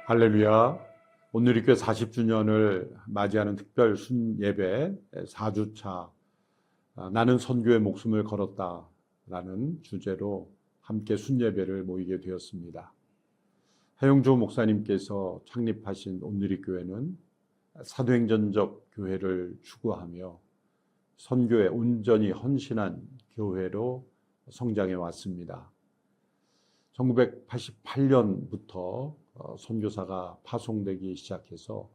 할렐루야. 온누리교회 40주년을 맞이하는 특별 순예배 4주차 나는 선교의 목숨을 걸었다 라는 주제로 함께 순예배를 모이게 되었습니다. 하용조 목사님께서 창립하신 온누리교회는 사도행전적 교회를 추구하며 선교에 온전히 헌신한 교회로 성장해 왔습니다. 1988년부터 선교사가 파송되기 시작해서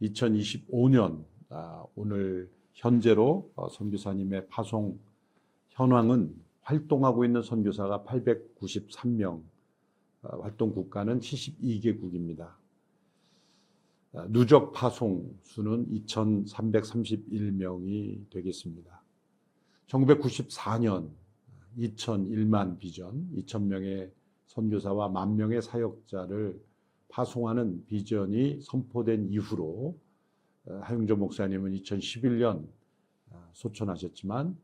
2025년 오늘 현재로 선교사님의 파송 현황은 활동하고 있는 선교사가 893명, 활동 국가는 72개국입니다. 누적 파송 수는 2331명이 되겠습니다. 1994년 2001만 비전, 2000명의 선교사와 10,000명의 사역자를 파송하는 비전이 선포된 이후로 하용조 목사님은 2011년 소천하셨지만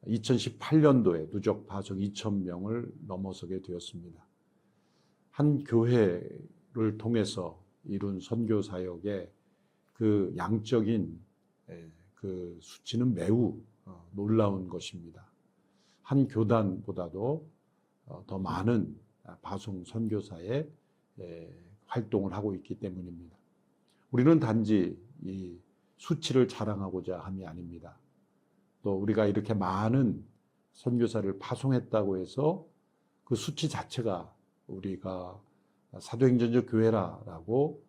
2018년도에 누적 파송 2,000명을 넘어서게 되었습니다. 한 교회를 통해서 이룬 선교 사역의 그 양적인 그 수치는 매우 놀라운 것입니다. 한 교단보다도 더 많은 파송 선교사의 활동을 하고 있기 때문입니다. 우리는 단지 이 수치를 자랑하고자 함이 아닙니다. 또 우리가 이렇게 많은 선교사를 파송했다고 해서 그 수치 자체가 우리가 사도행전적 교회라고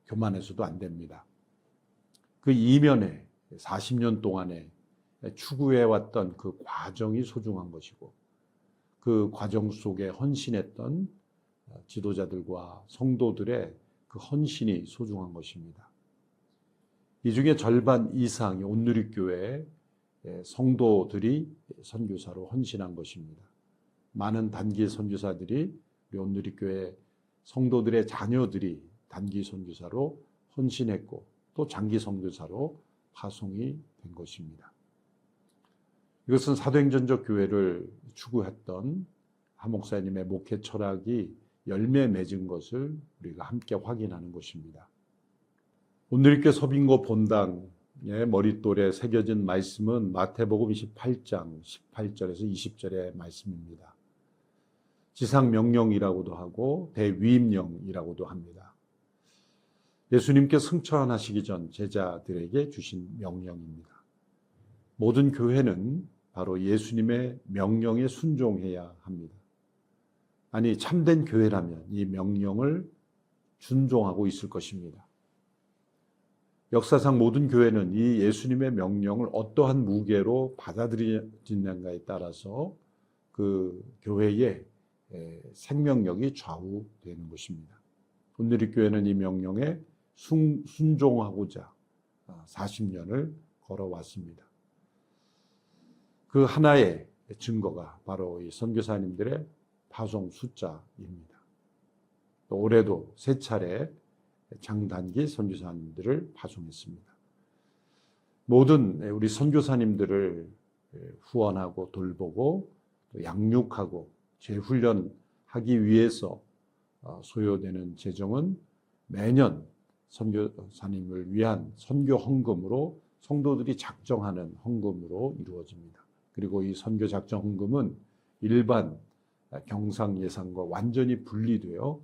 교만해서도 안 됩니다. 그 이면에 40년 동안에 추구해왔던 그 과정이 소중한 것이고 그 과정 속에 헌신했던 지도자들과 성도들의 그 헌신이 소중한 것입니다. 이 중에 절반 이상이 온누리교회 성도들이 선교사로 헌신한 것입니다. 많은 단기 선교사들이 우리 온누리교회 성도들의 자녀들이 단기 선교사로 헌신했고 또 장기 선교사로 파송이 된 것입니다. 이것은 사도행전적 교회를 추구했던 하 목사님의 목회 철학이 열매 맺은 것을 우리가 함께 확인하는 것입니다. 온누리교회 서빙고 본당의 머릿돌에 새겨진 말씀은 마태복음 28장 18절에서 20절의 말씀입니다. 지상명령이라고도 하고 대위임령이라고도 합니다. 예수님께 승천하시기 전 제자들에게 주신 명령입니다. 모든 교회는 바로 예수님의 명령에 순종해야 합니다. 아니, 참된 교회라면 이 명령을 순종하고 있을 것입니다. 역사상 모든 교회는 이 예수님의 명령을 어떠한 무게로 받아들이는가에 따라서 그 교회의 생명력이 좌우되는 것입니다. 온누리교회는 이 명령에 순종하고자 40년을 걸어왔습니다. 그 하나의 증거가 바로 이 선교사님들의 파송 숫자입니다. 또 올해도 3차례 장단기 선교사님들을 파송했습니다. 모든 우리 선교사님들을 후원하고 돌보고 또 양육하고 재훈련하기 위해서 소요되는 재정은 매년 선교사님을 위한 선교 헌금으로 성도들이 작정하는 헌금으로 이루어집니다. 그리고 이 선교 작정 헌금은 일반 경상 예산과 완전히 분리되어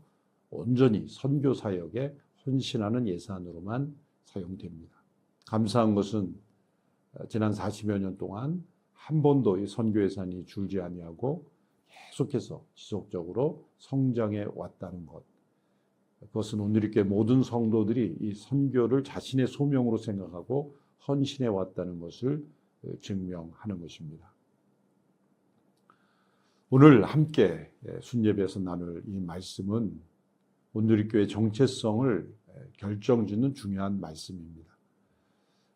온전히 선교 사역에 헌신하는 예산으로만 사용됩니다. 감사한 것은 지난 40여 년 동안 한 번도 이 선교 예산이 줄지 아니하고 계속해서 지속적으로 성장해 왔다는 것. 그것은 온누리교회 모든 성도들이 이 선교를 자신의 소명으로 생각하고 헌신해 왔다는 것을 증명하는 것입니다. 오늘 함께 순예배에서 나눌 이 말씀은 온누리교회 정체성을 결정짓는 중요한 말씀입니다.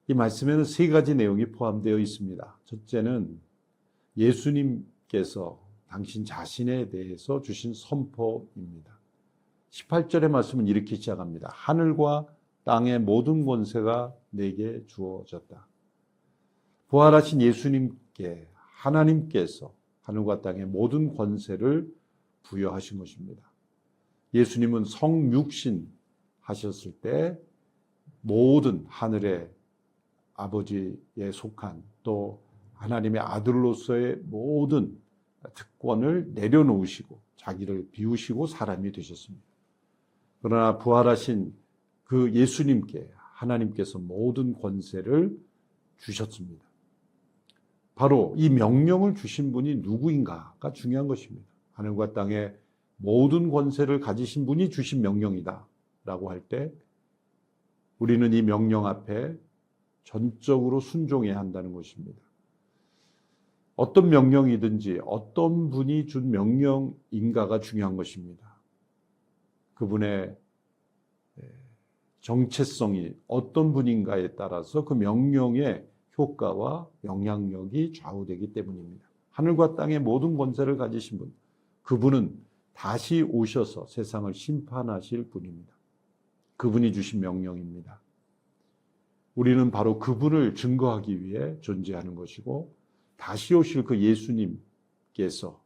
이 말씀에는 3가지 내용이 포함되어 있습니다. 첫째는 예수님께서 당신 자신에 대해서 주신 선포입니다. 18절의 말씀은 이렇게 시작합니다. 하늘과 땅의 모든 권세가 내게 주어졌다. 부활하신 예수님께 하나님께서 하늘과 땅의 모든 권세를 부여하신 것입니다. 예수님은 성육신 하셨을 때 모든 하늘의 아버지에 속한 또 하나님의 아들로서의 모든 특권을 내려놓으시고 자기를 비우시고 사람이 되셨습니다. 그러나 부활하신 그 예수님께 하나님께서 모든 권세를 주셨습니다. 바로 이 명령을 주신 분이 누구인가가 중요한 것입니다. 하늘과 땅의 모든 권세를 가지신 분이 주신 명령이다 라고 할 때 우리는 이 명령 앞에 전적으로 순종해야 한다는 것입니다. 어떤 명령이든지 어떤 분이 준 명령인가가 중요한 것입니다. 그분의 정체성이 어떤 분인가에 따라서 그 명령의 효과와 영향력이 좌우되기 때문입니다. 하늘과 땅의 모든 권세를 가지신 분, 그분은 다시 오셔서 세상을 심판하실 분입니다. 그분이 주신 명령입니다. 우리는 바로 그분을 증거하기 위해 존재하는 것이고 다시 오실 그 예수님께서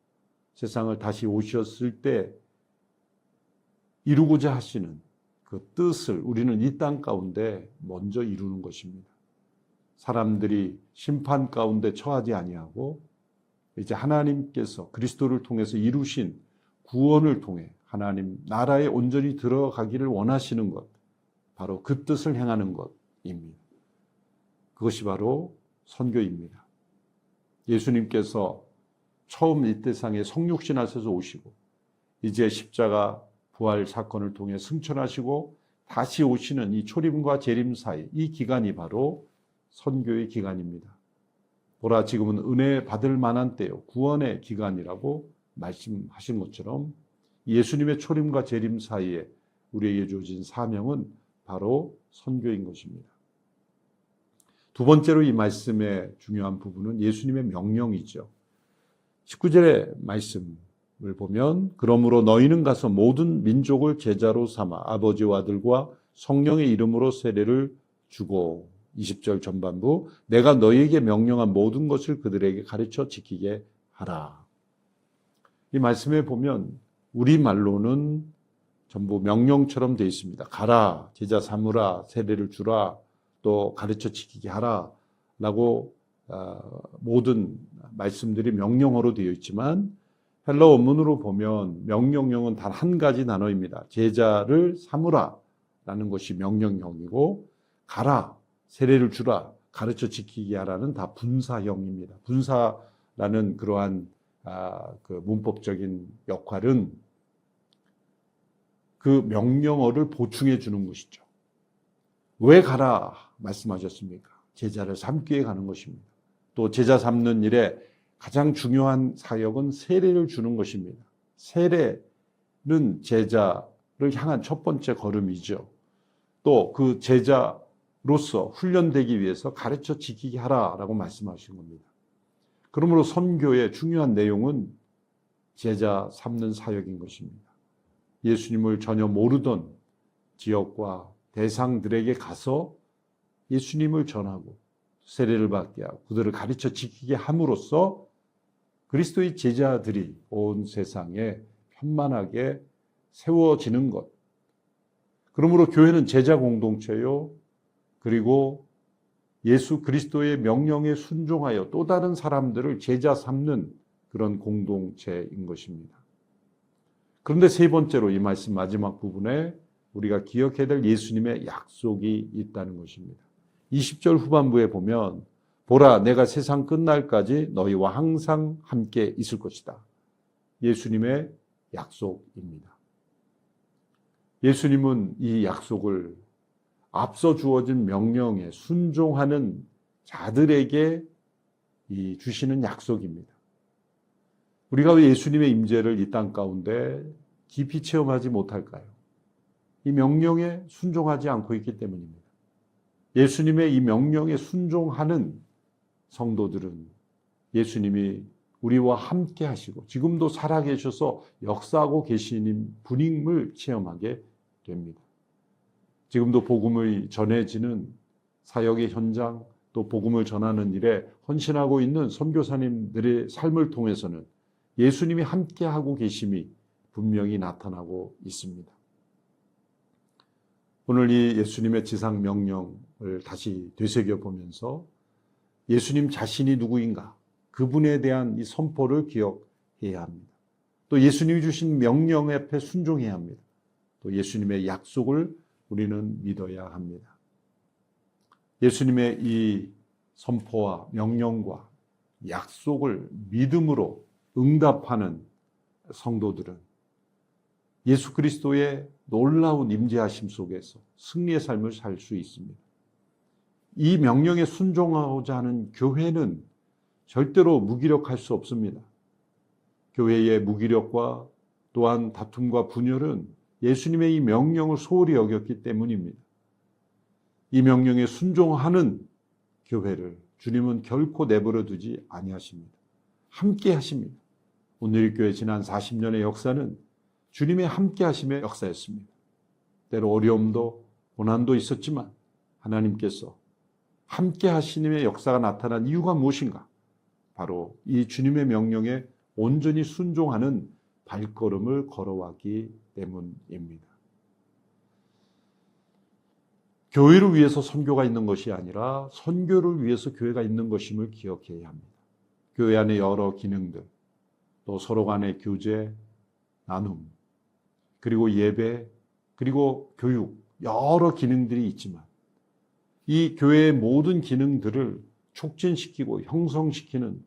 세상을 다시 오셨을 때 이루고자 하시는 그 뜻을 우리는 이 땅 가운데 먼저 이루는 것입니다. 사람들이 심판 가운데 처하지 아니하고 이제 하나님께서 그리스도를 통해서 이루신 구원을 통해 하나님 나라에 온전히 들어가기를 원하시는 것, 바로 그 뜻을 행하는 것입니다. 그것이 바로 선교입니다. 예수님께서 처음 이 세상에 성육신 하셔서 오시고 이제 십자가 부활 사건을 통해 승천하시고 다시 오시는 이 초림과 재림 사이 이 기간이 바로 선교의 기간입니다. 보라 지금은 은혜 받을 만한 때요 구원의 기간이라고 말씀하신 것처럼 예수님의 초림과 재림 사이에 우리에게 주어진 사명은 바로 선교인 것입니다. 두 번째로 이 말씀의 중요한 부분은 예수님의 명령이죠. 19절의 말씀을 보면 그러므로 너희는 가서 모든 민족을 제자로 삼아 아버지와 아들과 성령의 이름으로 세례를 주고 20절 전반부 내가 너희에게 명령한 모든 것을 그들에게 가르쳐 지키게 하라. 이 말씀에 보면 우리말로는 전부 명령처럼 되어 있습니다. 가라, 제자 삼으라, 세례를 주라, 또 가르쳐 지키게 하라 라고 모든 말씀들이 명령어로 되어 있지만 헬라 원문으로 보면 명령형은 단 한 가지 단어입니다. 제자를 삼으라 라는 것이 명령형이고 가라, 세례를 주라, 가르쳐 지키게 하라는 다 분사형입니다. 분사라는 그러한 그 문법적인 역할은 그 명령어를 보충해 주는 것이죠. 왜 가라 말씀하셨습니까? 제자를 삼기 위해 가는 것입니다. 또 제자 삼는 일에 가장 중요한 사역은 세례를 주는 것입니다. 세례는 제자를 향한 첫 번째 걸음이죠. 또 그 제자로서 훈련되기 위해서 가르쳐 지키게 하라라고 말씀하신 겁니다. 그러므로 선교의 중요한 내용은 제자 삼는 사역인 것입니다. 예수님을 전혀 모르던 지역과 대상들에게 가서 예수님을 전하고 세례를 받게 하고 그들을 가르쳐 지키게 함으로써 그리스도의 제자들이 온 세상에 편만하게 세워지는 것. 그러므로 교회는 제자 공동체요. 그리고 예수 그리스도의 명령에 순종하여 또 다른 사람들을 제자 삼는 그런 공동체인 것입니다. 그런데 세 번째로 이 말씀 마지막 부분에 우리가 기억해야 될 예수님의 약속이 있다는 것입니다. 20절 후반부에 보면 보라 내가 세상 끝날까지 너희와 항상 함께 있을 것이다. 예수님의 약속입니다. 예수님은 이 약속을 앞서 주어진 명령에 순종하는 자들에게 주시는 약속입니다. 우리가 왜 예수님의 임재를 이 땅 가운데 깊이 체험하지 못할까요? 이 명령에 순종하지 않고 있기 때문입니다. 예수님의 이 명령에 순종하는 성도들은 예수님이 우리와 함께 하시고 지금도 살아계셔서 역사하고 계시는 분임을 체험하게 됩니다. 지금도 복음을 전해지는 사역의 현장 또 복음을 전하는 일에 헌신하고 있는 선교사님들의 삶을 통해서는 예수님이 함께하고 계심이 분명히 나타나고 있습니다. 오늘 이 예수님의 지상 명령을 다시 되새겨보면서 예수님 자신이 누구인가, 그분에 대한 이 선포를 기억해야 합니다. 또 예수님이 주신 명령 앞에 순종해야 합니다. 또 예수님의 약속을 우리는 믿어야 합니다. 예수님의 이 선포와 명령과 약속을 믿음으로 응답하는 성도들은 예수 그리스도의 놀라운 임재하심 속에서 승리의 삶을 살 수 있습니다. 이 명령에 순종하고자 하는 교회는 절대로 무기력할 수 없습니다. 교회의 무기력과 또한 다툼과 분열은 예수님의 이 명령을 소홀히 여겼기 때문입니다. 이 명령에 순종하는 교회를 주님은 결코 내버려 두지 아니하십니다. 함께 하십니다. 오늘의 교회 지난 40년의 역사는 주님의 함께 하심의 역사였습니다. 때로 어려움도 고난도 있었지만 하나님께서 함께 하시님의 역사가 나타난 이유가 무엇인가? 바로 이 주님의 명령에 온전히 순종하는 발걸음을 걸어왔기 때문입니다. 교회를 위해서 선교가 있는 것이 아니라 선교를 위해서 교회가 있는 것임을 기억해야 합니다. 교회 안에 여러 기능들, 또 서로 간의 교제, 나눔, 그리고 예배, 그리고 교육, 여러 기능들이 있지만 이 교회의 모든 기능들을 촉진시키고 형성시키는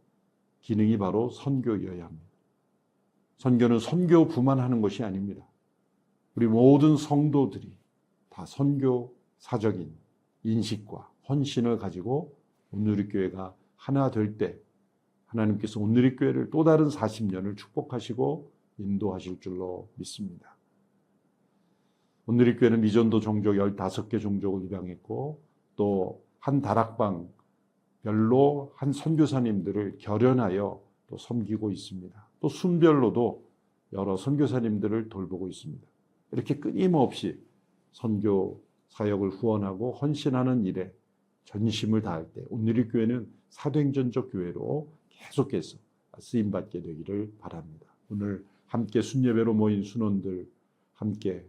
기능이 바로 선교여야 합니다. 선교는 선교부만 하는 것이 아닙니다. 우리 모든 성도들이 다 선교사적인 인식과 헌신을 가지고 온누리 교회가 하나 될 때 하나님께서 온누리 교회를 또 다른 40년을 축복하시고 인도하실 줄로 믿습니다. 온누리 교회는 미전도 종족 15개 종족을 입양했고 또 한 다락방 별로 한 선교사님들을 결연하여 또 섬기고 있습니다. 또 순별로도 여러 선교사님들을 돌보고 있습니다. 이렇게 끊임없이 선교 사역을 후원하고 헌신하는 일에 전심을 다할 때 온누리 교회는 사도행전적 교회로 계속해서 쓰임받게 되기를 바랍니다. 오늘 함께 순예배로 모인 순원들 함께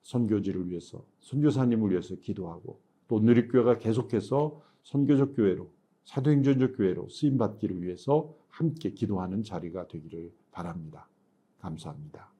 선교지를 위해서, 선교사님을 위해서 기도하고 또 온누리 교회가 계속해서 선교적 교회로, 사도행전적 교회로 쓰임받기를 위해서 함께 기도하는 자리가 되기를 바랍니다. 감사합니다.